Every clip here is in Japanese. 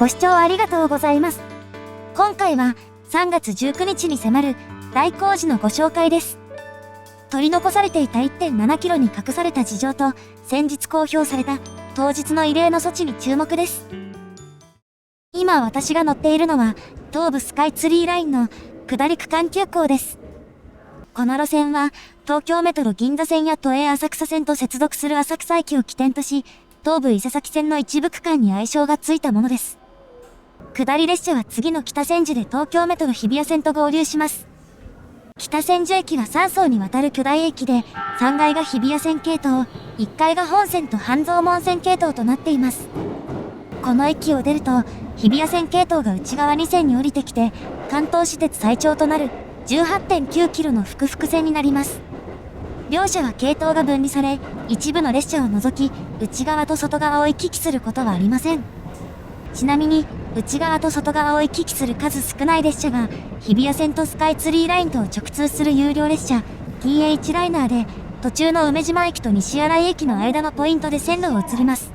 ご視聴ありがとうございます。今回は3月19日に迫る大工事のご紹介です。取り残されていた 1.7 キロに隠された事情と先日公表された当日の異例の措置に注目です。今私が乗っているのは東武スカイツリーラインの下り区間急行です。この路線は東京メトロ銀座線や都営浅草線と接続する浅草駅を起点とし、東武伊勢崎線の一部区間に愛称がついたものです。下り列車は次の北千住で東京メトロ日比谷線と合流します。北千住駅は3層にわたる巨大駅で、3階が日比谷線系統、1階が本線と半蔵門線系統となっています。この駅を出ると、日比谷線系統が内側2線に降りてきて、関東私鉄最長となる 18.9 キロの複々線になります。両者は系統が分離され、一部の列車を除き、内側と外側を行き来することはありません。ちなみに、内側と外側を行き来する数少ない列車が、日比谷線とスカイツリーラインとを直通する有料列車、TH ライナーで、途中の梅島駅と西新井駅の間のポイントで線路を移ります。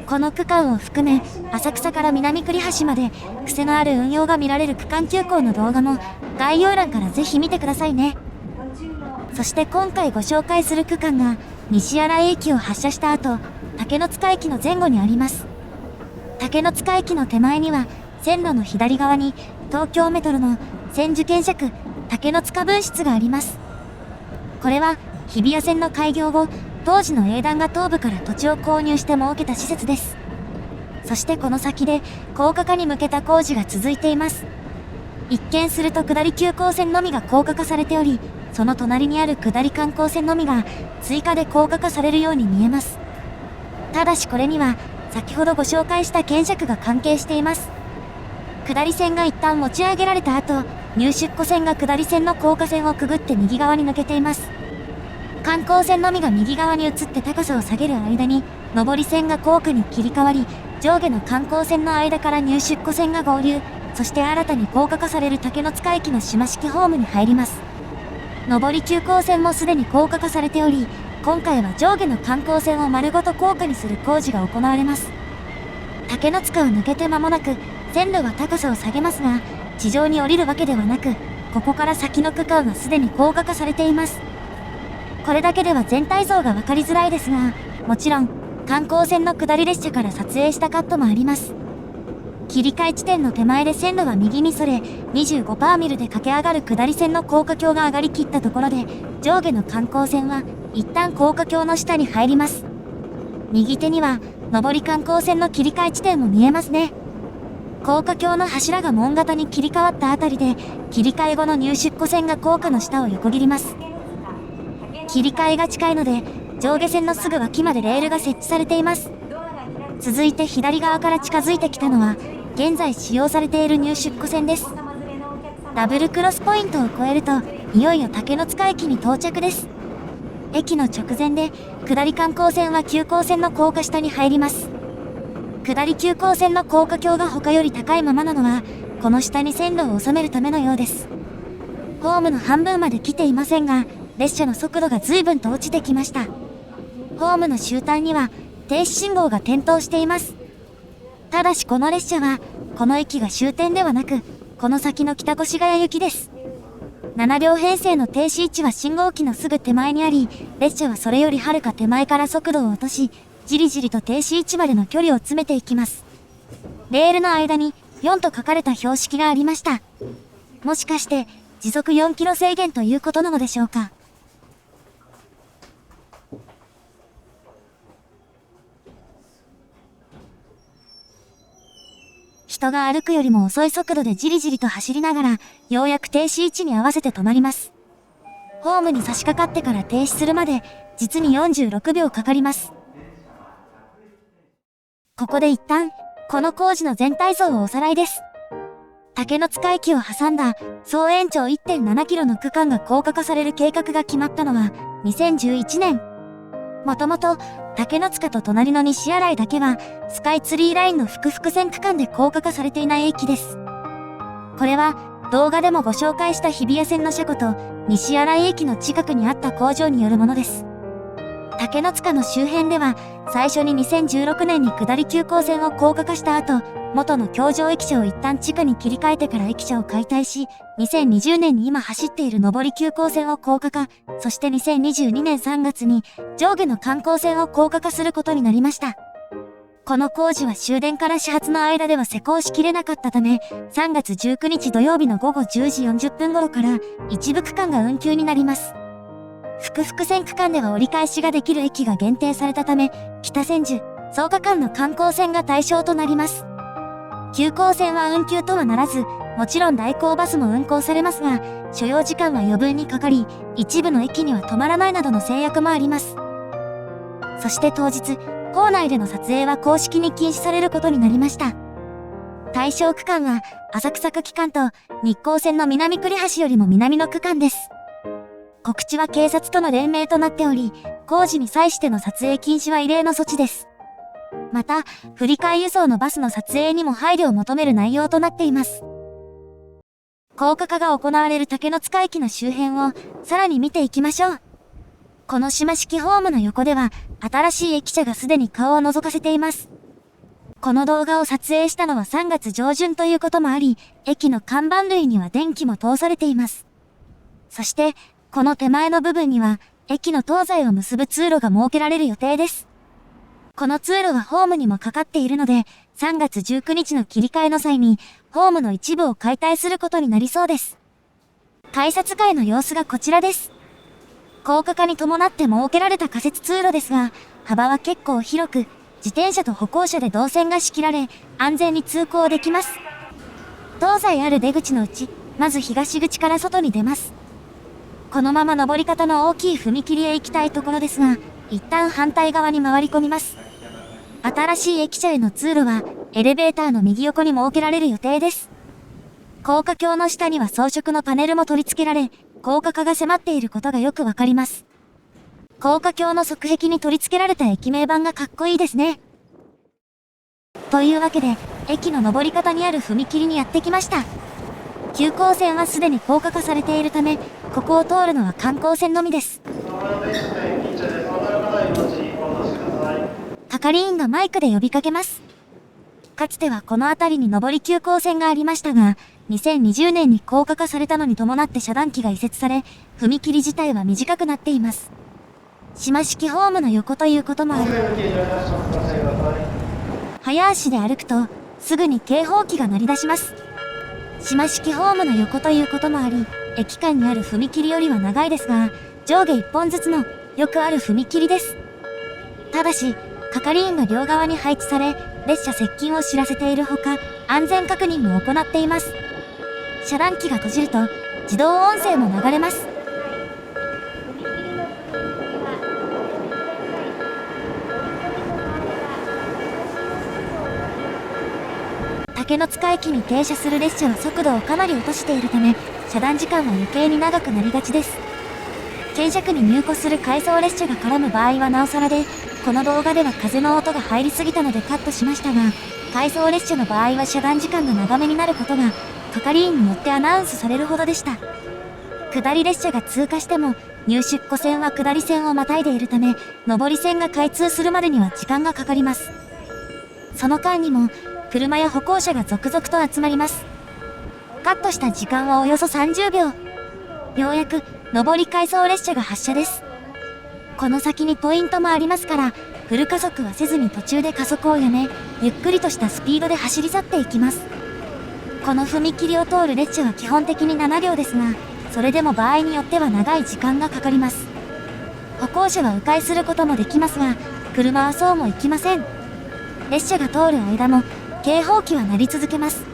この区間を含め、浅草から南栗橋まで、癖のある運用が見られる区間急行の動画も、概要欄からぜひ見てくださいね。そして今回ご紹介する区間が、西新井駅を発車した後、竹ノ塚駅の前後にあります。竹ノ塚駅の手前には、線路の左側に、東京メトロの千住検車区竹ノ塚分室があります。これは、日比谷線の開業後、当時の営団が東部から土地を購入して設けた施設です。そしてこの先で、高架化に向けた工事が続いています。一見すると下り急行線のみが高架化されており、その隣にある下り観光線のみが追加で高架化されるように見えます。ただしこれには、先ほどご紹介した検車区が関係しています。下り線が一旦持ち上げられた後、入出庫線が下り線の高架線をくぐって右側に抜けています。観光線のみが右側に移って高さを下げる間に、上り線が高架に切り替わり、上下の観光線の間から入出庫線が合流、そして新たに高架化される竹ノ塚駅の島式ホームに入ります。上り急行線もすでに高架化されており、今回は上下の観光線を丸ごと高架にする工事が行われます。竹ノ塚を抜けて間もなく、線路は高さを下げますが、地上に降りるわけではなく、ここから先の区間はすでに高架化されています。これだけでは全体像がわかりづらいですが、もちろん、観光線の下り列車から撮影したカットもあります。切り替え地点の手前で線路は右にそれ、25ミルで駆け上がる下り線の高架橋が上がりきったところで、上下の観光線は一旦高架橋の下に入ります。右手には、上り観光線の切り替え地点も見えますね。高架橋の柱が門型に切り替わったあたりで、切り替え後の入出庫線が高架の下を横切ります。切り替えが近いので、上下線のすぐ脇までレールが設置されています。続いて左側から近づいてきたのは、現在使用されている入出庫線です。ダブルクロスポイントを越えると、いよいよ竹ノ塚駅に到着です。駅の直前で、下り観光線は急行線の高架下に入ります。下り急行線の高架橋が他より高いままなのは、この下に線路を収めるためのようです。ホームの半分まで来ていませんが、列車の速度が随分と落ちてきました。ホームの終端には、停止信号が点灯しています。ただしこの列車は、この駅が終点ではなく、この先の北越谷行きです。7両編成の停止位置は信号機のすぐ手前にあり、列車はそれよりはるか手前から速度を落とし、じりじりと停止位置までの距離を詰めていきます。レールの間に4と書かれた標識がありました。もしかして、時速4キロ制限ということなのでしょうか。人が歩くよりも遅い速度でじりじりと走りながら、ようやく停止位置に合わせて止まります。ホームに差し掛かってから停止するまで、実に46秒かかります。ここで一旦、この工事の全体像をおさらいです。竹ノ塚駅を挟んだ、総延長 1.7 キロの区間が高架化される計画が決まったのは、2011年。もともと、竹ノ塚と隣の西新井だけは、スカイツリーラインの複々線区間で高架化されていない駅です。これは、動画でもご紹介した日比谷線の車庫と、西新井駅の近くにあった工場によるものです。竹の塚の周辺では、最初に2016年に下り急行線を高架化した後、元の橋上駅舎を一旦地下に切り替えてから駅舎を解体し、2020年に今走っている上り急行線を高架化、そして2022年3月に上下の観光線を高架化することになりました。この工事は終電から始発の間では施工しきれなかったため、3月19日土曜日の午後10時40分頃から一部区間が運休になります。複々線区間では折り返しができる駅が限定されたため、北千住、草加間の観光線が対象となります。急行線は運休とはならず、もちろん代行バスも運行されますが、所要時間は余分にかかり、一部の駅には止まらないなどの制約もあります。そして当日、構内での撮影は公式に禁止されることになりました。対象区間は、浅草区間と日光線の南栗橋よりも南の区間です。告知は警察との連名となっており、工事に際しての撮影禁止は異例の措置です。また、振り替え輸送のバスの撮影にも配慮を求める内容となっています。高架化が行われる竹の塚駅の周辺をさらに見ていきましょう。この島式ホームの横では、新しい駅舎がすでに顔を覗かせています。この動画を撮影したのは3月上旬ということもあり、駅の看板類には電気も通されています。そして、この手前の部分には、駅の東西を結ぶ通路が設けられる予定です。この通路はホームにもかかっているので、3月19日の切り替えの際に、ホームの一部を解体することになりそうです。改札階の様子がこちらです。高架化に伴って設けられた仮設通路ですが、幅は結構広く、自転車と歩行者で動線が仕切られ、安全に通行できます。東西ある出口のうち、まず東口から外に出ます。このまま登り方の大きい踏切へ行きたいところですが、一旦反対側に回り込みます。新しい駅舎への通路は、エレベーターの右横に設けられる予定です。高架橋の下には装飾のパネルも取り付けられ、高架化が迫っていることがよくわかります。高架橋の側壁に取り付けられた駅名板がかっこいいですね。というわけで、駅の登り方にある踏切にやってきました。急行線はすでに高架化されているため、ここを通るのは観光線のみです。係員がマイクで呼びかけます。かつてはこの辺りに上り急行線がありましたが、2020年に高架化されたのに伴って遮断機が移設され、踏切自体は短くなっています。島式ホームの横ということもあり、早足で歩くと、すぐに警報器が鳴り出します。島式ホームの横ということもあり、駅間にある踏切よりは長いですが、上下1本ずつのよくある踏切です。ただし、係員が両側に配置され、列車接近を知らせているほか、安全確認も行っています。遮断機が閉じると、自動音声も流れます。竹の塚駅に停車する列車は速度をかなり落としているため、遮断時間は余計に長くなりがちです。検車区に入庫する回送列車が絡む場合はなおさらで、この動画では風の音が入りすぎたのでカットしましたが、回送列車の場合は遮断時間が長めになることが、係員によってアナウンスされるほどでした。下り列車が通過しても、入出庫線は下り線をまたいでいるため、上り線が開通するまでには時間がかかります。その間にも、車や歩行者が続々と集まります。カットした時間はおよそ30秒。ようやく、上り回送列車が発車です。この先にポイントもありますから、フル加速はせずに途中で加速をやめ、ゆっくりとしたスピードで走り去っていきます。この踏切を通る列車は基本的に7両ですが、それでも場合によっては長い時間がかかります。歩行者は迂回することもできますが、車はそうもいきません。列車が通る間も、警報器は鳴り続けます。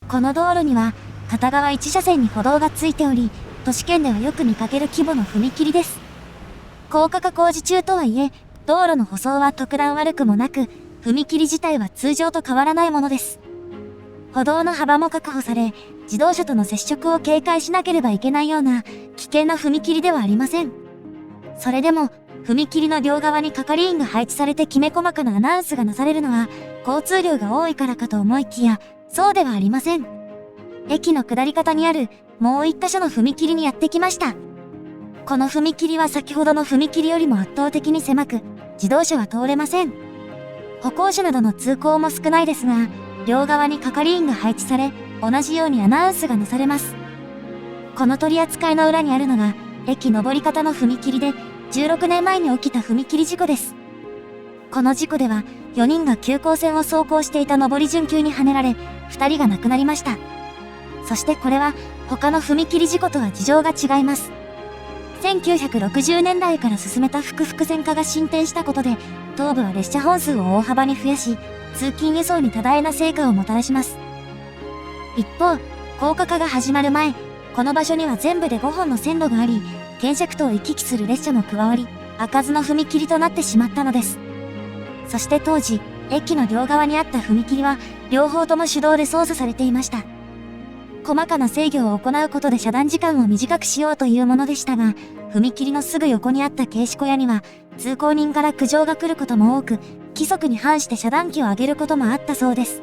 この道路には片側1車線に歩道がついており、都市圏ではよく見かける規模の踏切です。高架化工事中とはいえ、道路の舗装は特段悪くもなく、踏切自体は通常と変わらないものです。歩道の幅も確保され、自動車との接触を警戒しなければいけないような危険な踏切ではありません。それでも、踏切の両側に係員が配置されてきめ細かなアナウンスがなされるのは、交通量が多いからかと思いきや、そうではありません。駅の下り方にある、もう一箇所の踏切にやってきました。この踏切は先ほどの踏切よりも圧倒的に狭く、自動車は通れません。歩行者などの通行も少ないですが、両側に係員が配置され、同じようにアナウンスがなされます。この取り扱いの裏にあるのが、駅上り方の踏切で、16年前に起きた踏切事故です。この事故では、4人が急行線を走行していた上り準急にはねられ、2人が亡くなりました。そしてこれは、他の踏切事故とは事情が違います。1960年代から進めた複々線化が進展したことで、東部は列車本数を大幅に増やし、通勤輸送に多大な成果をもたらします。一方、高架化が始まる前、この場所には全部で5本の線路があり、検釈とを行き来する列車も加わり、開かずの踏切となってしまったのです。そして当時、駅の両側にあった踏切は、両方とも手動で操作されていました。細かな制御を行うことで遮断時間を短くしようというものでしたが、踏切のすぐ横にあった警視小屋には、通行人から苦情が来ることも多く、規則に反して遮断機を上げることもあったそうです。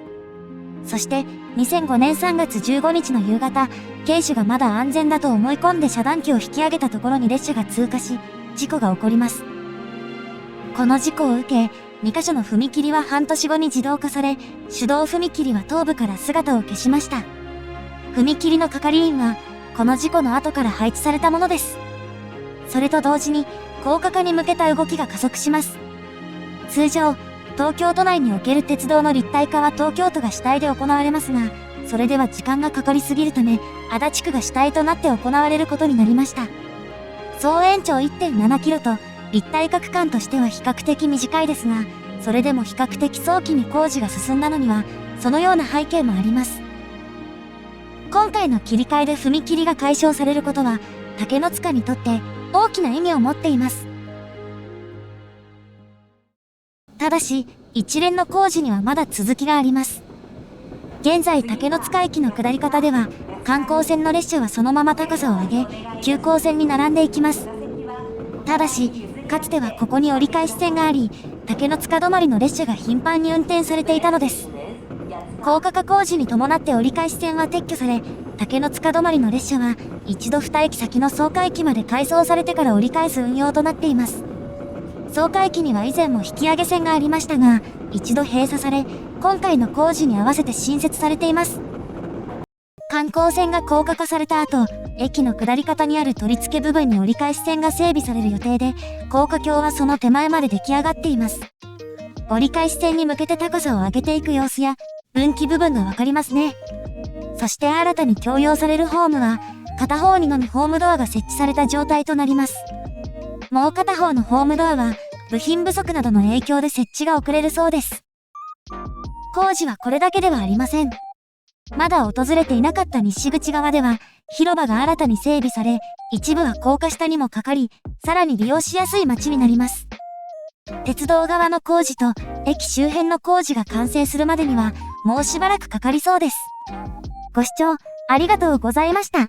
そして、2005年3月15日の夕方、警視がまだ安全だと思い込んで遮断機を引き上げたところに列車が通過し、事故が起こります。この事故を受け、2カ所の踏切は半年後に自動化され、手動踏切は東部から姿を消しました。踏切の係員は、この事故の後から配置されたものです。それと同時に、高架化に向けた動きが加速します。通常、東京都内における鉄道の立体化は東京都が主体で行われますが、それでは時間がかかりすぎるため、足立区が主体となって行われることになりました。総延長 1.7 キロと、立体化区間としては比較的短いですが、それでも比較的早期に工事が進んだのには、そのような背景もあります。今回の切り替えで踏切が解消されることは、竹の塚にとって大きな意味を持っています。ただし、一連の工事にはまだ続きがあります。現在竹の塚駅の下り方では、観光船の列車はそのまま高さを上げ、急行線に並んでいきます。ただし、かつてはここに折り返し線があり、竹の塚止まりの列車が頻繁に運転されていたのです。高架化工事に伴って折り返し線は撤去され、竹の塚止まりの列車は一度2駅先の草加駅まで改装されてから折り返す運用となっています。草加駅には以前も引き上げ線がありましたが、一度閉鎖され、今回の工事に合わせて新設されています。観光線が高架化された後、駅の下り方にある取り付け部分に折り返し線が整備される予定で、高架橋はその手前まで出来上がっています。折り返し線に向けて高さを上げていく様子や、分岐部分がわかりますね。そして新たに供用されるホームは、片方にのみホームドアが設置された状態となります。もう片方のホームドアは、部品不足などの影響で設置が遅れるそうです。工事はこれだけではありません。まだ訪れていなかった西口側では、広場が新たに整備され、一部は高架下にもかかり、さらに利用しやすい街になります。鉄道側の工事と駅周辺の工事が完成するまでには、もうしばらくかかりそうです。ご視聴ありがとうございました。